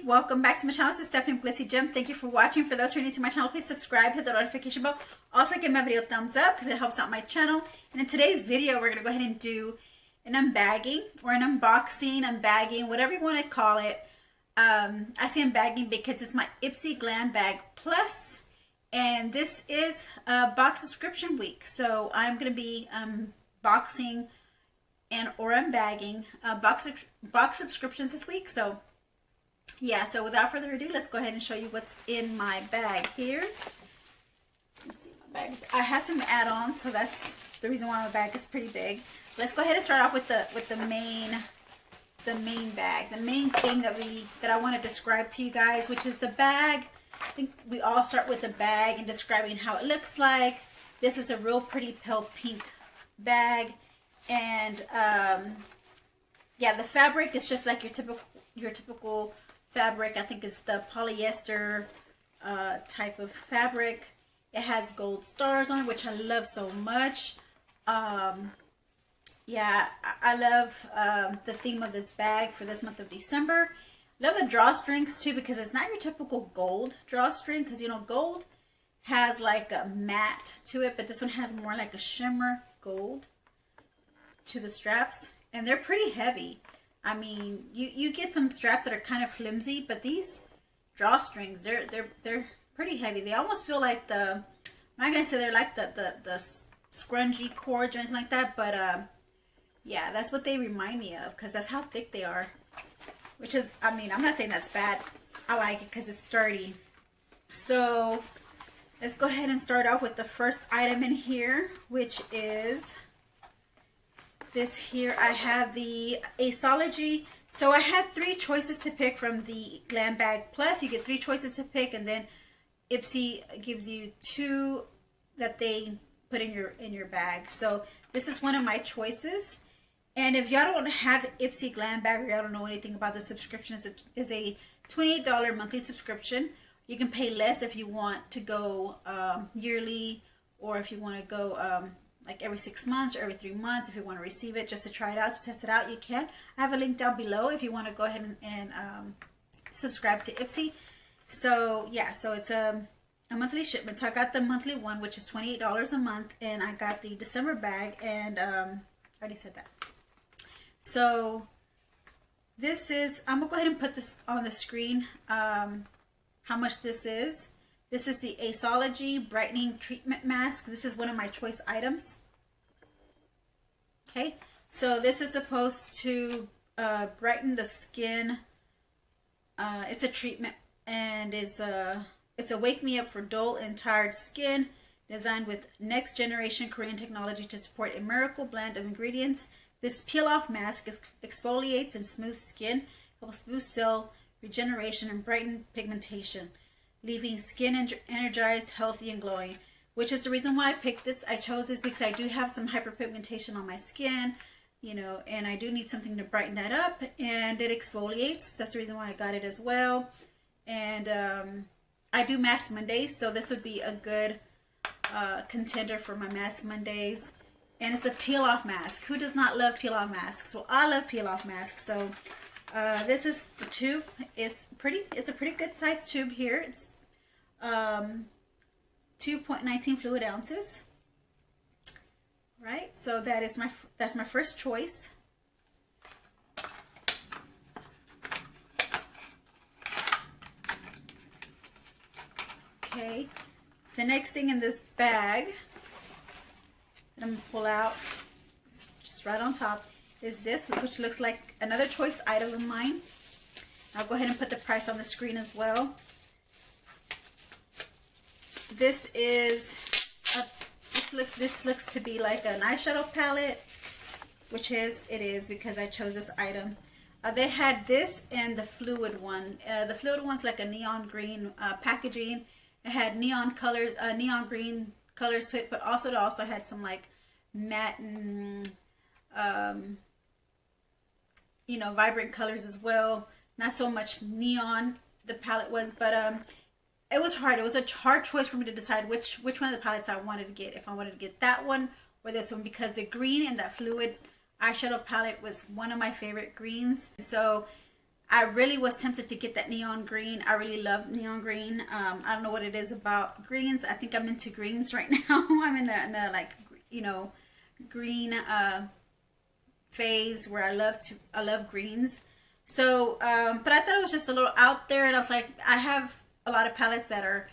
welcome back to my channel. This is Stephanie from glitzzygem. Thank you for watching. For those who are new to my channel, please subscribe, hit the notification bell. Also give my video a thumbs up because it helps out my channel. And in today's video, we're going to go ahead and do an unbagging or an unboxing, unbagging, whatever you want to call it. I say unbagging because it's my Ipsy Glam Bag Plus. And this is box subscription week. So I'm going to be boxing or unbagging box subscriptions this week. So yeah, so without further ado, let's go ahead and show you what's in my bag here. Let's see my bags. I have some add-ons, so that's the reason why my bag is pretty big. Let's go ahead and start off with the main bag, the main thing that I want to describe to you guys, which is the bag. I think we all start with the bag and describing how it looks like. This is a real pretty pale pink bag, and yeah, the fabric is just like your typical fabric. I think it's the polyester type of fabric. It has gold stars on it, which I love so much. Yeah, I love the theme of this bag for this month of December. Love the drawstrings too, because it's not your typical gold drawstring, because you know gold has like a matte to it, but this one has more like a shimmer gold to the straps, and they're pretty heavy. I mean, you get some straps that are kind of flimsy, but these drawstrings, they're pretty heavy. They almost feel like I'm not gonna say they're like the scrungy cords or anything like that, but yeah, that's what they remind me of, because that's how thick they are. Which is, I mean, I'm not saying that's bad. I like it because it's sturdy. So let's go ahead and start off with the first item in here, which is this here. I have the Eyeshadow. So I had 3 choices to pick from the Glam Bag Plus. You get 3 choices to pick, and then Ipsy gives you 2 that they put in your bag. So this is one of my choices. And if y'all don't have Ipsy Glam Bag, or y'all don't know anything about the subscription, it's a $28 monthly subscription. You can pay less if you want to go yearly, or if you want to go like every 6 months or every 3 months. If you want to receive it just to try it out, to test it out, you can. I have a link down below if you want to go ahead and subscribe to Ipsy. So yeah, so it's a monthly shipment. So I got the monthly one, which is $28 a month, and I got the December bag, and I already said that. So this is, I'm gonna go ahead and put this on the screen, how much this is. This is the Eyeshadow Brightening Treatment Mask. This is one of my choice items. Okay, so this is supposed to brighten the skin. It's a treatment, and it's a wake me up for dull and tired skin, designed with next generation Korean technology to support a miracle blend of ingredients. This peel-off mask exfoliates and smooths skin, helps boost cell regeneration and brighten pigmentation, leaving skin energized, healthy, and glowing, which is the reason why I picked this. I chose this because I do have some hyperpigmentation on my skin, you know, and I do need something to brighten that up, and it exfoliates. That's the reason why I got it as well. And I do Mask Mondays, so this would be a good contender for my Mask Mondays. And it's a peel-off mask. Who does not love peel-off masks? Well, I love peel-off masks. So this is the tube. It's a pretty good size tube here. It's 2.19 fluid ounces. Right. So that's my first choice. Okay. The next thing in this bag that I'm going to pull out, just right on top, is this, which looks like another choice item of mine. I'll go ahead and put the price on the screen as well. This is this looks to be like an eyeshadow palette, which it is because I chose this item. They had this and the fluid one. The fluid one's like a neon green packaging. It had neon colors, neon green colors to it, but also it also had some like matte and you know, vibrant colors as well. Not so much neon, the palette was, but it was hard. It was a hard choice for me to decide which one of the palettes I wanted to get. If I wanted to get that one or this one, because the green in that fluid eyeshadow palette was one of my favorite greens. So I really was tempted to get that neon green. I really love neon green. I don't know what it is about greens. I think I'm into greens right now. I'm in a like, you know, green phase where I love greens. So, but I thought it was just a little out there, and I was like, I have a lot of palettes that are,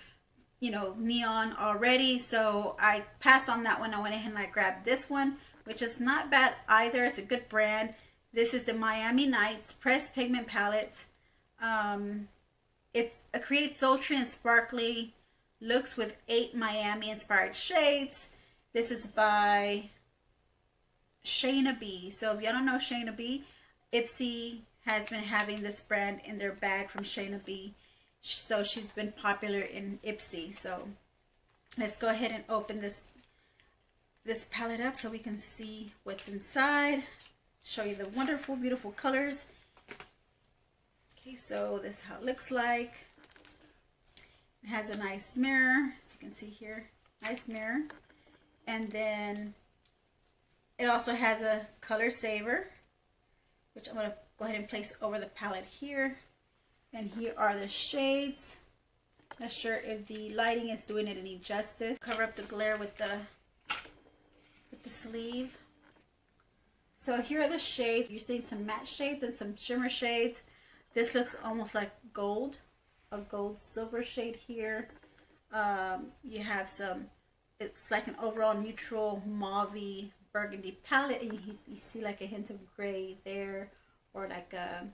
you know, neon already, so I passed on that one. I went ahead and I grabbed this one, which is not bad either. It's a good brand. This is the Miami Nights Pressed Pigment Palette. It creates sultry and sparkly looks with 8 Miami inspired shades. This is by Shayna B. So if y'all don't know Shayna B, Ipsy has been having this brand in their bag from Shayna B. So she's been popular in Ipsy. So let's go ahead and open this palette up so we can see what's inside. Show you the wonderful, beautiful colors. Okay, so this is how it looks like. It has a nice mirror, as you can see here, nice mirror. And then it also has a color saver, which I'm going to go ahead and place over the palette here. And here are the shades. Not sure if the lighting is doing it any justice. Cover up the glare with the sleeve. So here are the shades. You're seeing some matte shades and some shimmer shades. This looks almost like gold, a gold silver shade here. You have some, it's like an overall neutral mauve burgundy palette, and you see like a hint of gray there, or like a,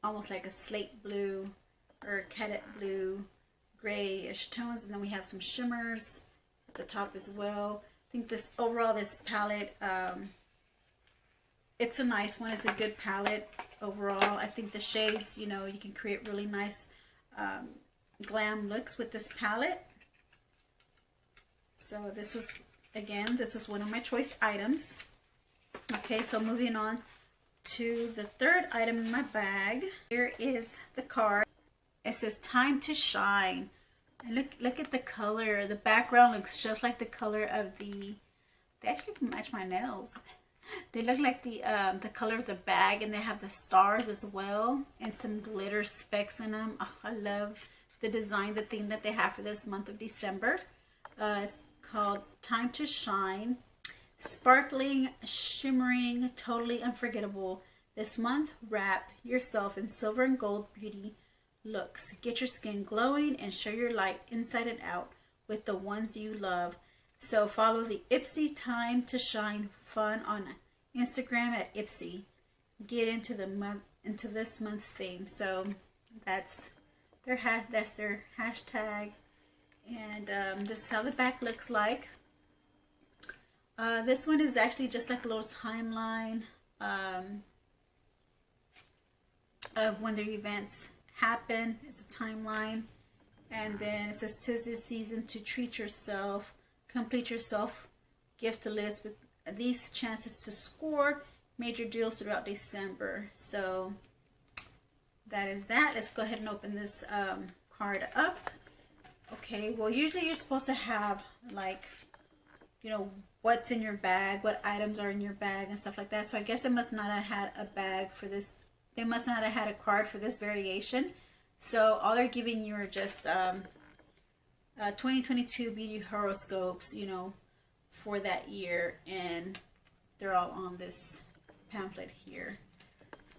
almost like a slate blue or cadet blue, grayish tones. And then we have some shimmers at the top as well. I think this overall, this palette, it's a nice one. It's a good palette overall. I think the shades, you know, you can create really nice glam looks with this palette. So this is, again, this was one of my choice items. Okay, so moving on to the third item in my bag. Here is the card. It says time to shine. And look at the color. The background looks just like the color of the, they actually match my nails. They look like the color of the bag, and they have the stars as well, and some glitter specks in them. Oh, I love the design, the theme that they have for this month of December. It's called Time to Shine. Sparkling, shimmering, totally unforgettable. This month, wrap yourself in silver and gold beauty looks. Get your skin glowing and show your light inside and out with the ones you love. So follow the Ipsy Time to Shine fun on Instagram at Ipsy. Get into this month's theme. So that's their hashtag, and this is how the back looks like. This one is actually just like a little timeline of when their events happen. It's a timeline, and then it says 'tis this season to treat yourself, complete yourself, gift a list with these chances to score major deals throughout December. So that is that. Let's go ahead and open this card up. Okay, well, usually you're supposed to have, like, you know, what's in your bag, what items are in your bag and stuff like that. So I guess they must not have had a bag for this. They must not have had a card for this variation. So all they're giving you are just 2022 beauty horoscopes, you know, for that year, and they're all on this pamphlet here.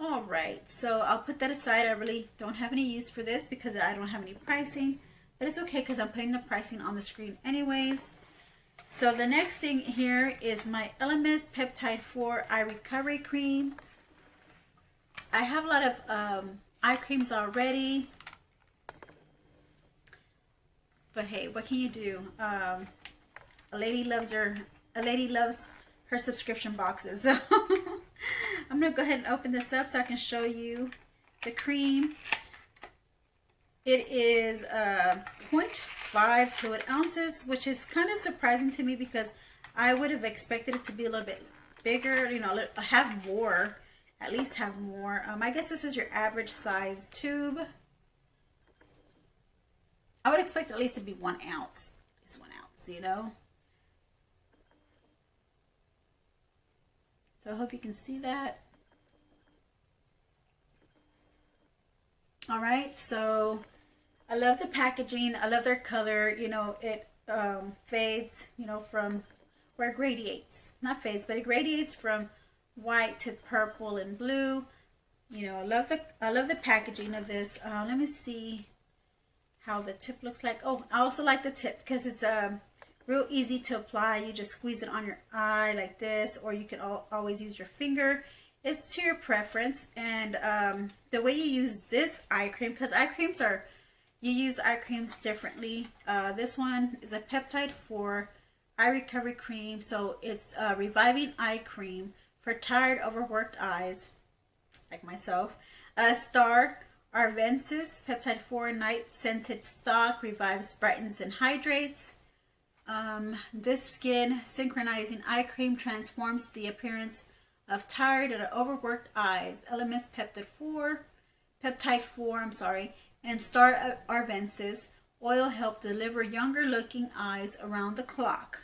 All right, so I'll put that aside. I really don't have any use for this because I don't have any pricing, but it's okay because I'm putting the pricing on the screen anyways. So the next thing here is my Elemis Peptide 4 Eye Recovery Cream. I have a lot of eye creams already, but hey, what can you do? A lady loves her subscription boxes. So I'm gonna go ahead and open this up so I can show you the cream. It is 0.5 fluid ounces, which is kind of surprising to me because I would have expected it to be a little bit bigger, you know, have more, at least have more. I guess this is your average size tube. I would expect at least to be 1 ounce, at least 1 ounce, you know. So I hope you can see that. All right, so I love the packaging. I love their color. You know, it fades, you know, from where it gradiates. Not fades, but it gradiates from white to purple and blue. You know, I love the packaging of this. Let me see how the tip looks like. Oh, I also like the tip because it's real easy to apply. You just squeeze it on your eye like this, or you can always use your finger. It's to your preference. And the way you use this eye cream, because eye creams are, you use eye creams differently. This one is a peptide for eye recovery cream. So it's a reviving eye cream for tired, overworked eyes, like myself. Star Arvensis Peptide 4 Night Scented Stock revives, brightens, and hydrates. This skin synchronizing eye cream transforms the appearance of tired and overworked eyes. Elements Peptide 4, and Star Arvensis oil help deliver younger looking eyes around the clock.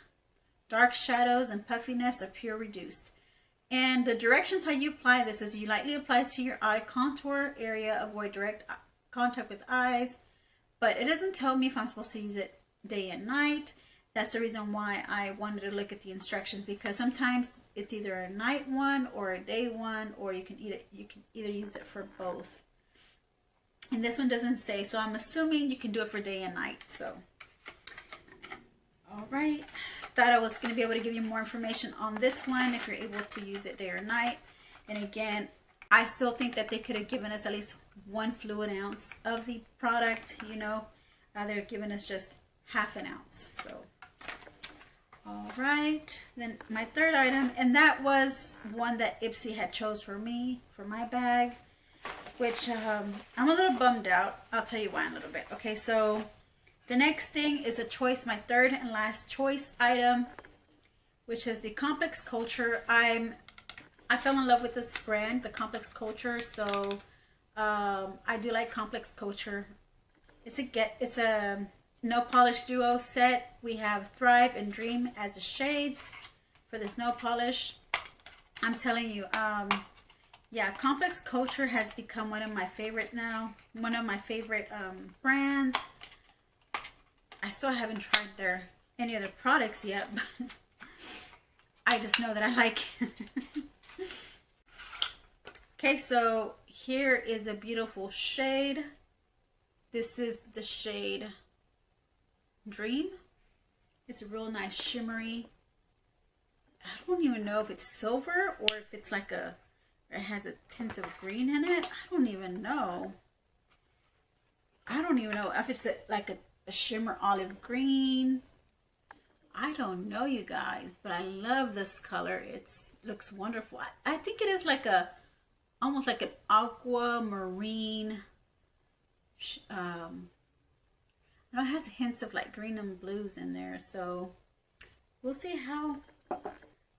Dark shadows and puffiness appear reduced. And the directions how you apply this is you lightly apply to your eye contour area, avoid direct contact with eyes, but it doesn't tell me if I'm supposed to use it day and night. That's the reason why I wanted to look at the instructions, because sometimes it's either a night one or a day one, or you can either use it for both. And this one doesn't say, so I'm assuming you can do it for day and night. So, all right. Thought I was going to be able to give you more information on this one if you're able to use it day or night. And again, I still think that they could have given us at least 1 fluid ounce of the product. You know, they're giving us just half an ounce. So, all right. Then my third item, and that was one that Ipsy had chose for me for my bag, which I'm a little bummed out. I'll tell you why in a little bit. Okay, so the next thing is a choice, my third and last choice item, which is the Complex Culture. I fell in love with this brand, the Complex Culture. So I do like Complex Culture. It's a nail polish duo set. We have Thrive and Dream as the shades for this nail polish. I'm telling you, yeah, Complex Culture has become one of my favorite now. One of my favorite brands. I still haven't tried any other products yet, but I just know that I like it. Okay, so here is a beautiful shade. This is the shade Dream. It's a real nice shimmery. I don't even know if it's silver or if it's like it has a tint of green in it. I don't even know. I don't even know if it's like a shimmer olive green. I don't know, you guys, but I love this color. It looks wonderful. I think it is like almost like an aquamarine. I know it has hints of like green and blues in there, so we'll see how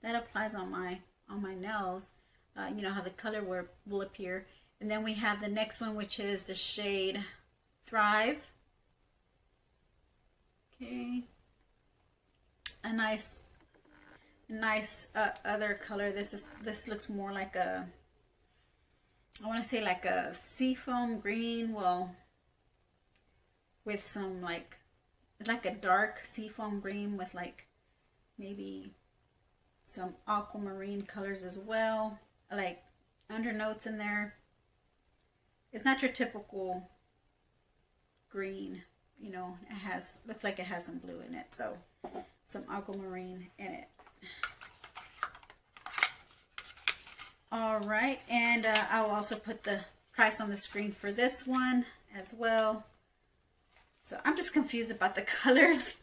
that applies on my nails. You know how the color will appear. And then we have the next one, which is the shade Thrive. Okay, a nice other color. This looks more like I want to say like a seafoam green. Well, with some it's like a dark seafoam green with like maybe some aquamarine colors as well, like undernotes in there. It's not your typical green. You know, looks like it has some blue in it, so some aquamarine in it. All right, and I'll also put the price on the screen for this one as well. So I'm just confused about the colors.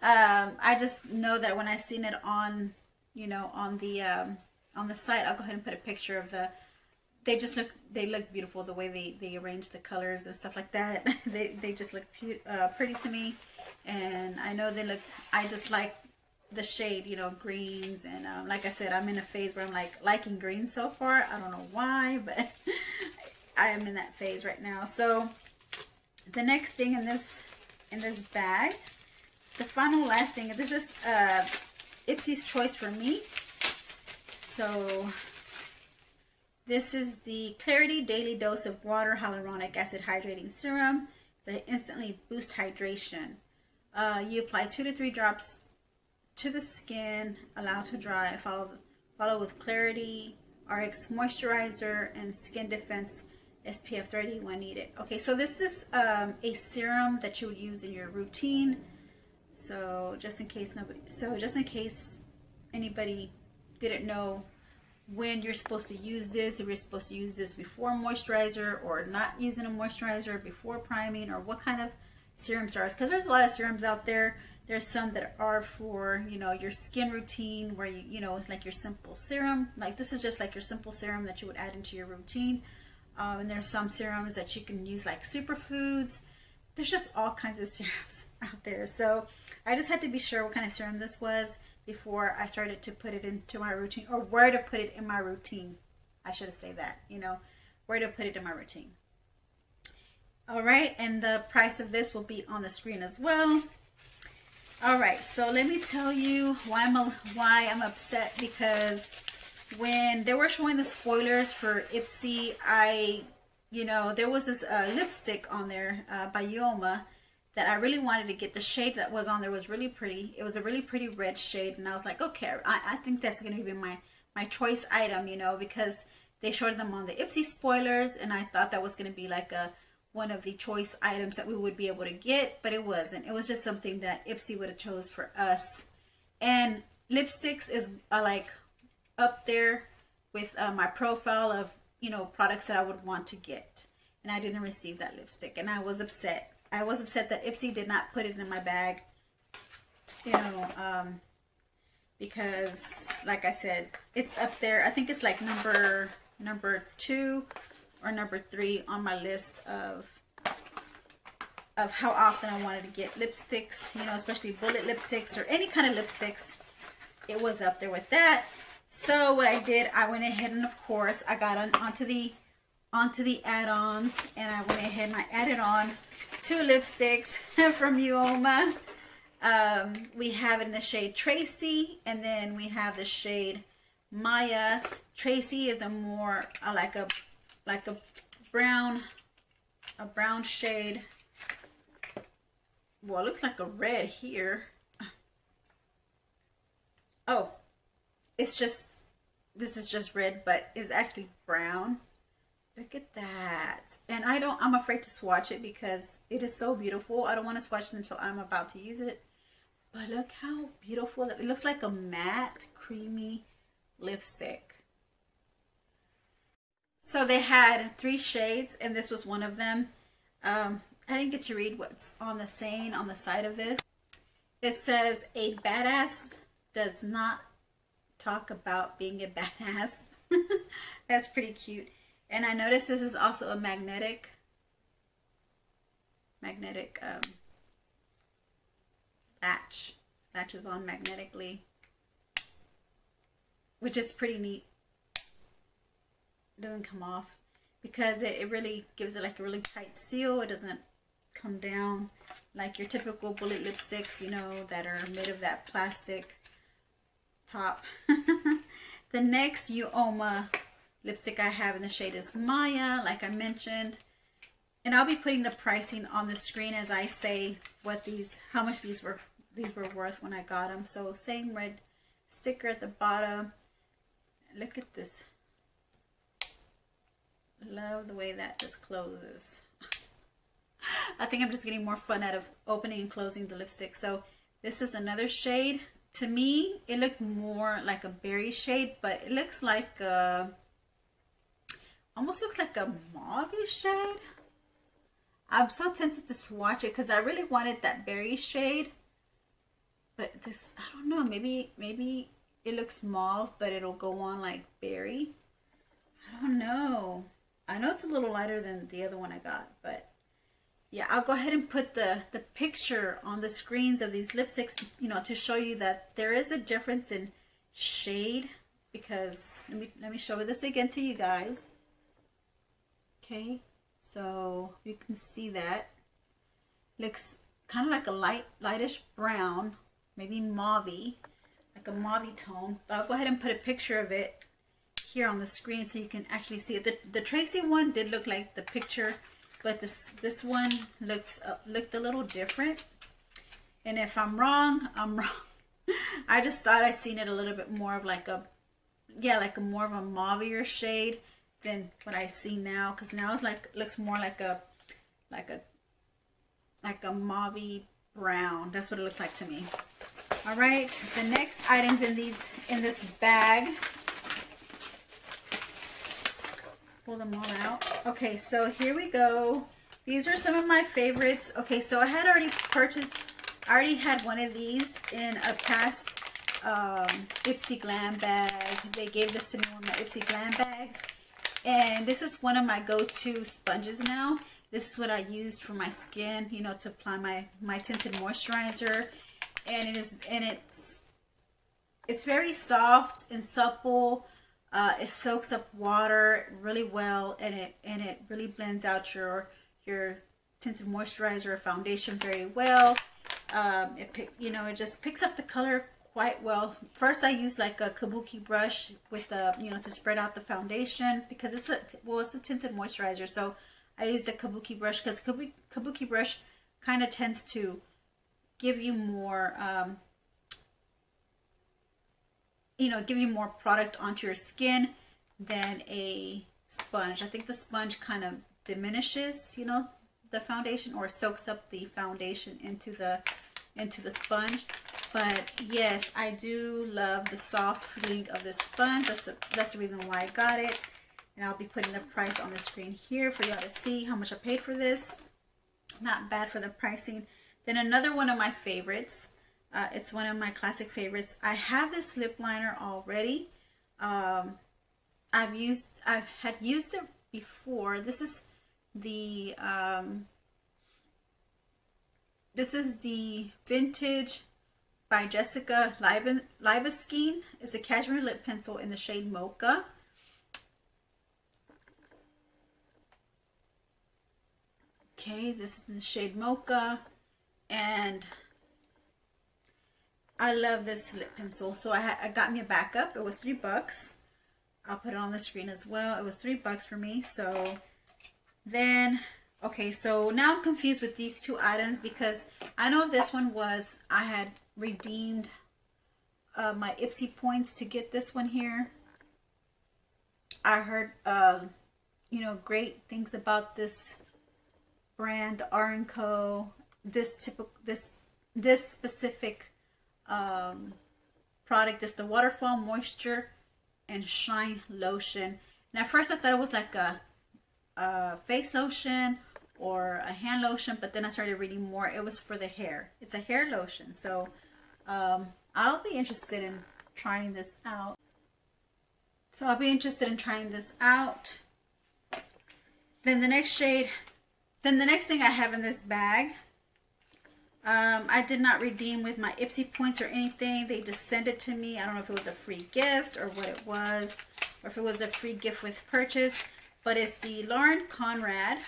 I just know that when I seen it on, you know, on the site, I'll go ahead and put a picture of they look beautiful the way they arrange the colors and stuff like that. they just look pretty to me, and I know I just like the shade, you know, greens, and like I said, I'm in a phase where I'm like liking green so far. I don't know why, but I am in that phase right now. So the next thing in this bag, the final last thing, this is Ipsy's choice for me. So This is the Clarity Daily Dose of Water Hyaluronic Acid Hydrating Serum. It's an instantly boost hydration. You apply 2 to 3 drops to the skin, allow to dry, follow with Clarity RX Moisturizer and Skin Defense SPF 30 when needed. Okay, so this is a serum that you would use in your routine. So just in case anybody didn't know when you're supposed to use this, if you're supposed to use this before moisturizer or not using a moisturizer before priming, or what kind of serums there are, because there's a lot of serums out there. There's some that are for, you know, your skin routine, where you know, it's like your simple serum. Like this is just like your simple serum that you would add into your routine. And there's some serums that you can use like superfoods. There's just all kinds of serums out there. So I just had to be sure what kind of serum this was before I started to put it into my routine, or where to put it in my routine. I should have said that, you know, where to put it in my routine. All right, and the price of this will be on the screen as well. All right, so let me tell you why I'm upset, because when they were showing the spoilers for Ipsy, you know, there was this lipstick on there by Yoma that I really wanted to get. The shade that was on there was really pretty. It was a really pretty red shade, and I was like, okay, I think that's going to be my choice item, you know, because they showed them on the Ipsy spoilers, and I thought that was going to be like one of the choice items that we would be able to get, but it wasn't. It was just something that Ipsy would have chose for us. And lipsticks is like up there with my profile of, you know, products that I would want to get, and I didn't receive that lipstick, and I was upset. I was upset that Ipsy did not put it in my bag, you know, because like I said, it's up there. I think it's like number 2 or number 3 on my list of how often I wanted to get lipsticks, you know, especially bullet lipsticks or any kind of lipsticks. It was up there with that. So what I did, I went ahead and of course I got onto the add-ons, and I went ahead and I added on 2 lipsticks from Yoma. We have in the shade Tracy, and then we have the shade Maya. Tracy is a more like a brown shade. Well, it looks like a red here. Oh, this is just red, but it's actually brown. Look at that. And I'm afraid to swatch it because it is so beautiful. I don't want to swatch it until I'm about to use it. But look how beautiful. It looks like a matte, creamy lipstick. So they had 3 shades, and this was one of them. I didn't get to read what's on the saying on the side of this. It says, a badass does not talk about being a badass. That's pretty cute. And I noticed this is also a magnetic latch. Latches on magnetically, which is pretty neat. It doesn't come off because it really gives it like a really tight seal. It doesn't come down like your typical bullet lipsticks, you know, that are made of that plastic top. The next Yoma lipstick I have in the shade is Maya, like I mentioned, and I'll be putting the pricing on the screen as I say how much these were worth when I got them. So same red sticker at the bottom. Look at this. Love the way that just closes. I think I'm just getting more fun out of opening and closing the lipstick. So this is another shade. To me, it looked more like a berry shade, but it looks like almost looks like a mauve shade. I'm so tempted to swatch it because I really wanted that berry shade. But this, I don't know, maybe it looks mauve, but it'll go on like berry. I don't know. I know it's a little lighter than the other one I got, but yeah, I'll go ahead and put the picture on the screens of these lipsticks, you know, to show you that there is a difference in shade. Because let me show this again to you guys. Okay, so you can see that looks kind of like a lightish brown, maybe mauvey, like a mauvey tone. But I'll go ahead and put a picture of it here on the screen so you can actually see it. The Tracy one did look like the picture, but this one looked a little different. And if I'm wrong, I'm wrong. I just thought I seen it a little bit more of like a, yeah, like a more of a mauvier shade than what I see now, because now it's like, looks more like a mauve brown. That's what it looks like to me. All right, the next items in this bag, pull them all out. Okay, so here we go. These are some of my favorites. Okay, so I had already purchased, I already had one of these in a past Ipsy Glam bag. They gave this to me, one of my Ipsy Glam bags, and this is one of my go-to sponges now. This is what I used for my skin, you know, to apply my tinted moisturizer. And it's very soft and supple. It soaks up water really well, and it really blends out your tinted moisturizer or foundation very well. It just picks up the color quite well. First, I used like a kabuki brush with to spread out the foundation, because it's a tinted moisturizer. So I used a kabuki brush, because kabuki brush kind of tends to give you more, give you more product onto your skin than a sponge. I think the sponge kind of diminishes, the foundation, or soaks up the foundation into the sponge. But yes, I do love the soft feeling of this sponge. That's the reason why I got it. And I'll be putting the price on the screen here for y'all to see how much I paid for this. Not bad for the pricing. Then another one of my favorites, it's one of my classic favorites. I have this lip liner already. I've had used it before. This is the Vintage by Jessica Libeskine. It's a cashmere lip pencil in the shade Mocha. Okay, this is the shade Mocha, and I love this lip pencil. So I got me a backup. It was $3. I'll put it on the screen as well. It was $3 for me. So then, okay, so now I'm confused with these two items, because I know this one was, I had redeemed my Ipsy points to get this one here. I heard, great things about this brand, R & Co. This specific product is the Waterfall Moisture and Shine Lotion. And at first I thought it was like a face lotion or a hand lotion, but then I started reading more. It was for the hair. It's a hair lotion. So I'll be interested in trying this out. Then the next thing I have in this bag, I did not redeem with my Ipsy points or anything. They just sent it to me. I don't know if it was a free gift or what it was, or if it was a free gift with purchase. But it's the Lauren Conrad,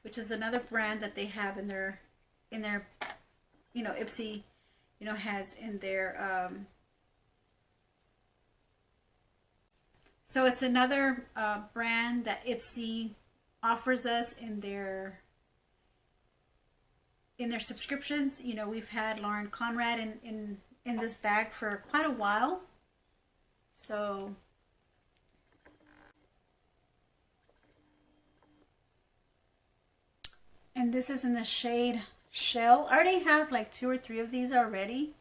which is another brand that they have in their Ipsy, has in their, so it's another brand that Ipsy offers us in their subscriptions. We've had Lauren Conrad in this bag for quite a while. So and this is in the shade Shell. I already have like 2 or 3 of these already,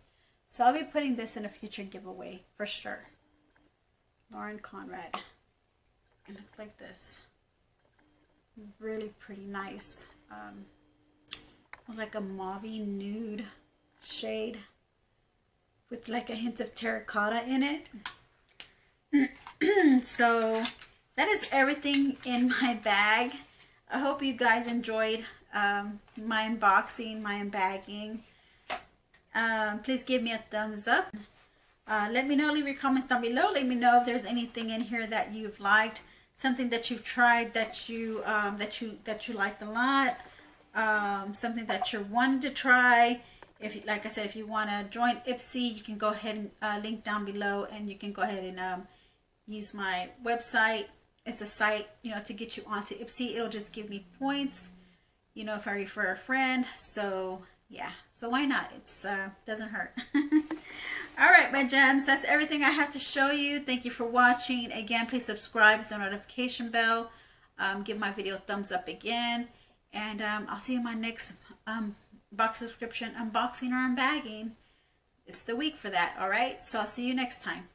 so I'll be putting this in a future giveaway for sure. Lauren Conrad. It looks like this. Really pretty nice. Like a mauve nude shade with like a hint of terracotta in it. So that is everything in my bag. I hope you guys enjoyed my unboxing, my unbagging. Please give me a thumbs up. Let me know, leave your comments down below. Let me know if there's anything in here that you've liked, something that you've tried that you liked a lot, something that you're wanting to try. If, like I said, if you want to join Ipsy, you can go ahead and link down below, and you can go ahead and use my website. It's the site, you know, to get you onto Ipsy. It'll just give me points, you know, if I refer a friend. So yeah, so why not? It's doesn't hurt. All right, my gems, that's everything I have to show you. Thank you for watching. Again, please subscribe with the notification bell. Give my video a thumbs up again, and I'll see you in my next box subscription unboxing or unbagging. It's the week for that. All right, so I'll see you next time.